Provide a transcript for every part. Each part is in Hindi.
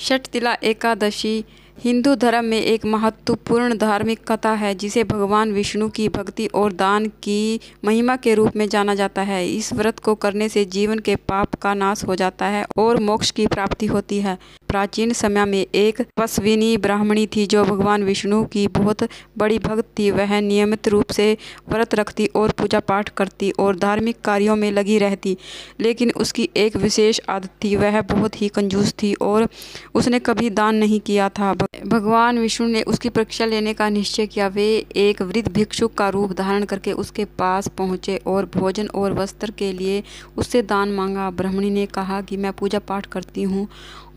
षटतिला एकादशी हिंदू धर्म में एक महत्वपूर्ण धार्मिक कथा है जिसे भगवान विष्णु की भक्ति और दान की महिमा के रूप में जाना जाता है। इस व्रत को करने से जीवन के पाप का नाश हो जाता है और मोक्ष की प्राप्ति होती है। प्राचीन समय में एक तपस्विनी ब्राह्मणी थी जो भगवान विष्णु की बहुत बड़ी भक्त थी। वह नियमित रूप से व्रत रखती और पूजा पाठ करती और धार्मिक कार्यों में लगी रहती, लेकिन उसकी एक विशेष आदत थी, वह बहुत ही कंजूस थी और उसने कभी दान नहीं किया था। भगवान विष्णु ने उसकी परीक्षा लेने का निश्चय किया। वे एक वृद्ध भिक्षुक का रूप धारण करके उसके पास पहुंचे और भोजन और वस्त्र के लिए उससे दान मांगा। ब्राह्मणी ने कहा कि मैं पूजा पाठ करती हूँ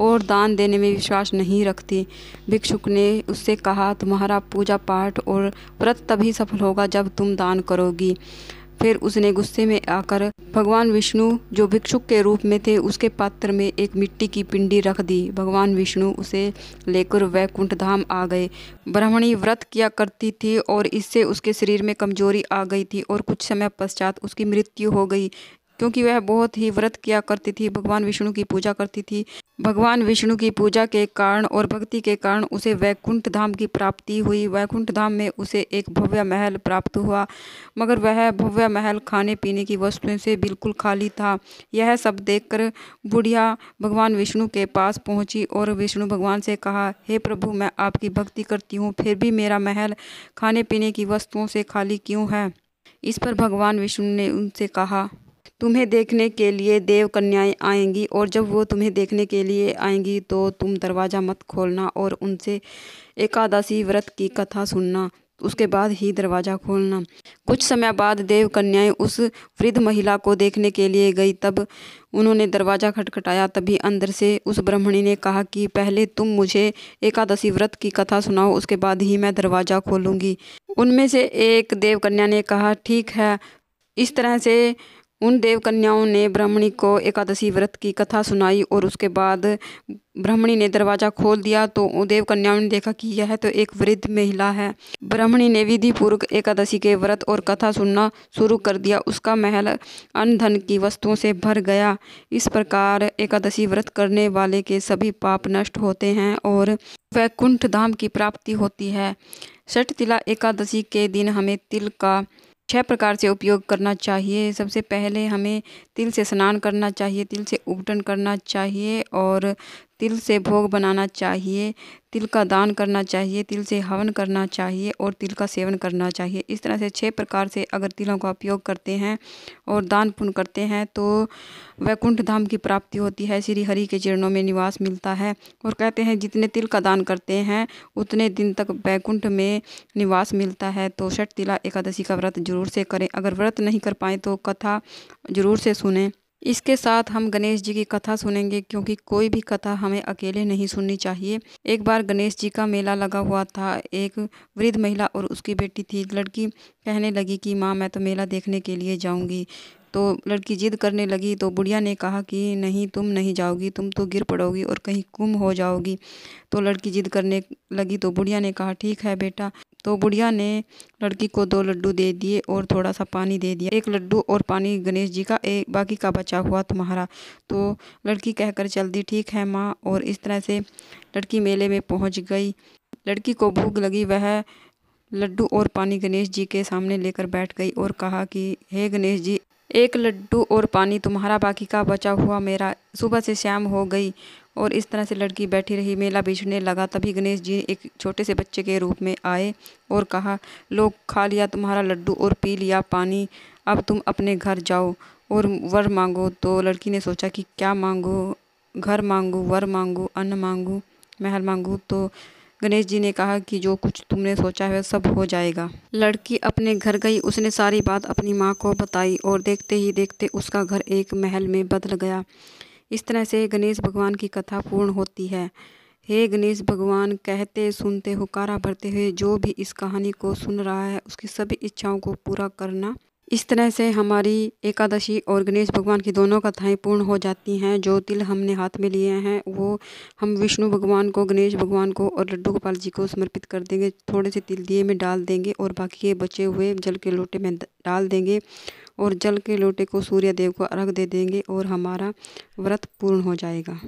और दान देने में विश्वास नहीं रखती। भिक्षुक ने उससे कहा, तुम्हारा पूजा पाठ और व्रत तभी सफल होगा जब तुम दान करोगी। फिर उसने गुस्से में आकर भगवान विष्णु जो भिक्षुक के रूप में थे उसके पात्र में एक मिट्टी की पिंडी रख दी। भगवान विष्णु उसे लेकर वैकुंठ धाम आ गए। ब्राह्मणी व्रत किया करती थी और इससे उसके शरीर में कमजोरी आ गई थी और कुछ समय पश्चात उसकी मृत्यु हो गई, क्योंकि वह बहुत ही व्रत किया करती थी, भगवान विष्णु की पूजा करती थी। भगवान विष्णु की पूजा के कारण और भक्ति के कारण उसे वैकुंठ धाम की प्राप्ति हुई। वैकुंठ धाम में उसे एक भव्य महल प्राप्त हुआ, मगर वह भव्य महल खाने पीने की वस्तुओं से बिल्कुल खाली था। यह सब देखकर बुढ़िया भगवान विष्णु के पास पहुंची और विष्णु भगवान से कहा, हे प्रभु, मैं आपकी भक्ति करती हूँ, फिर भी मेरा महल खाने पीने की वस्तुओं से खाली क्यों है? इस पर भगवान विष्णु ने उनसे कहा, तुम्हें देखने के लिए देव कन्याएं आएंगी और जब वो तुम्हें देखने के लिए आएंगी तो तुम दरवाज़ा मत खोलना और उनसे एकादशी व्रत की कथा सुनना, उसके बाद ही दरवाज़ा खोलना। कुछ समय बाद देव कन्याएं उस वृद्ध महिला को देखने के लिए गई। तब उन्होंने दरवाज़ा खटखटाया। तभी अंदर से उस ब्राह्मणी ने कहा कि पहले तुम मुझे एकादशी व्रत की कथा सुनाओ, उसके बाद ही मैं दरवाज़ा खोलूँगी। उनमें से एक देव कन्या ने कहा, ठीक है। इस तरह से उन देव कन्याओं ने ब्राह्मणी को एकादशी व्रत की कथा सुनाई और उसके बाद ब्राह्मणी ने दरवाज़ा खोल दिया तो देव कन्याओं ने देखा कि यह तो एक वृद्ध महिला है। ब्राह्मणी ने विधि पूर्वक एकादशी के व्रत और कथा सुनना शुरू कर दिया। उसका महल अन्न धन की वस्तुओं से भर गया। इस प्रकार एकादशी व्रत करने वाले के सभी पाप नष्ट होते हैं और वैकुंठ धाम की प्राप्ति होती है। षटतिला एकादशी के दिन हमें तिल का 6 प्रकार से उपयोग करना चाहिए। सबसे पहले हमें तिल से स्नान करना चाहिए, तिल से उबटन करना चाहिए और तिल से भोग बनाना चाहिए, तिल का दान करना चाहिए, तिल से हवन करना चाहिए और तिल का सेवन करना चाहिए। इस तरह से 6 प्रकार से अगर तिलों का उपयोग करते हैं और दान पुण्य करते हैं तो वैकुंठ धाम की प्राप्ति होती है, श्री हरि के चरणों में निवास मिलता है। और कहते हैं जितने तिल का दान करते हैं उतने दिन तक वैकुंठ में निवास मिलता है। तो षटतिला एकादशी का व्रत जरूर से करें। अगर व्रत नहीं कर पाएँ तो कथा जरूर से सुनें। इसके साथ हम गणेश जी की कथा सुनेंगे, क्योंकि कोई भी कथा हमें अकेले नहीं सुननी चाहिए। एक बार गणेश जी का मेला लगा हुआ था। एक वृद्ध महिला और उसकी बेटी थी। लड़की कहने लगी कि माँ, मैं तो मेला देखने के लिए जाऊंगी। तो लड़की जिद करने लगी तो बुढ़िया ने कहा कि नहीं, तुम नहीं जाओगी, तुम तो गिर पड़ोगी और कहीं गुम हो जाओगी। तो लड़की जिद करने लगी तो बुढ़िया ने कहा, ठीक है बेटा। तो बुढ़िया ने लड़की को 2 लड्डू दे दिए और थोड़ा सा पानी दे दिया। 1 लड्डू और पानी गणेश जी का, एक बाकी का बचा हुआ तुम्हारा। तो लड़की कहकर चल दी, ठीक है माँ। और इस तरह से लड़की मेले में पहुँच गई। लड़की को भूख लगी, वह लड्डू और पानी गणेश जी के सामने लेकर बैठ गई और कहा कि हे गणेश जी, 1 लड्डू और पानी तुम्हारा, बाकी का बचा हुआ मेरा। सुबह से शाम हो गई और इस तरह से लड़की बैठी रही। मेला बिछने लगा। तभी गणेश जी एक छोटे से बच्चे के रूप में आए और कहा, लो, खा लिया तुम्हारा लड्डू और पी लिया पानी, अब तुम अपने घर जाओ और वर मांगो। तो लड़की ने सोचा कि क्या मांगो, घर मांगू, वर मांगू, अन्न मांगू, महल मांगू। तो गणेश जी ने कहा कि जो कुछ तुमने सोचा है सब हो जाएगा। लड़की अपने घर गई। उसने सारी बात अपनी माँ को बताई और देखते ही देखते उसका घर एक महल में बदल गया। इस तरह से गणेश भगवान की कथा पूर्ण होती है। हे गणेश भगवान, कहते सुनते हुकारा भरते हुए जो भी इस कहानी को सुन रहा है उसकी सभी इच्छाओं को पूरा करना। इस तरह से हमारी एकादशी और गणेश भगवान की दोनों कथाएं पूर्ण हो जाती हैं। जो तिल हमने हाथ में लिए हैं वो हम विष्णु भगवान को, गणेश भगवान को और लड्डू गोपाल जी को समर्पित कर देंगे। थोड़े से तिल दिए में डाल देंगे और बाकी के बचे हुए जल के लोटे में डाल देंगे और जल के लोटे को सूर्य देव को अर्घ दे देंगे और हमारा व्रत पूर्ण हो जाएगा।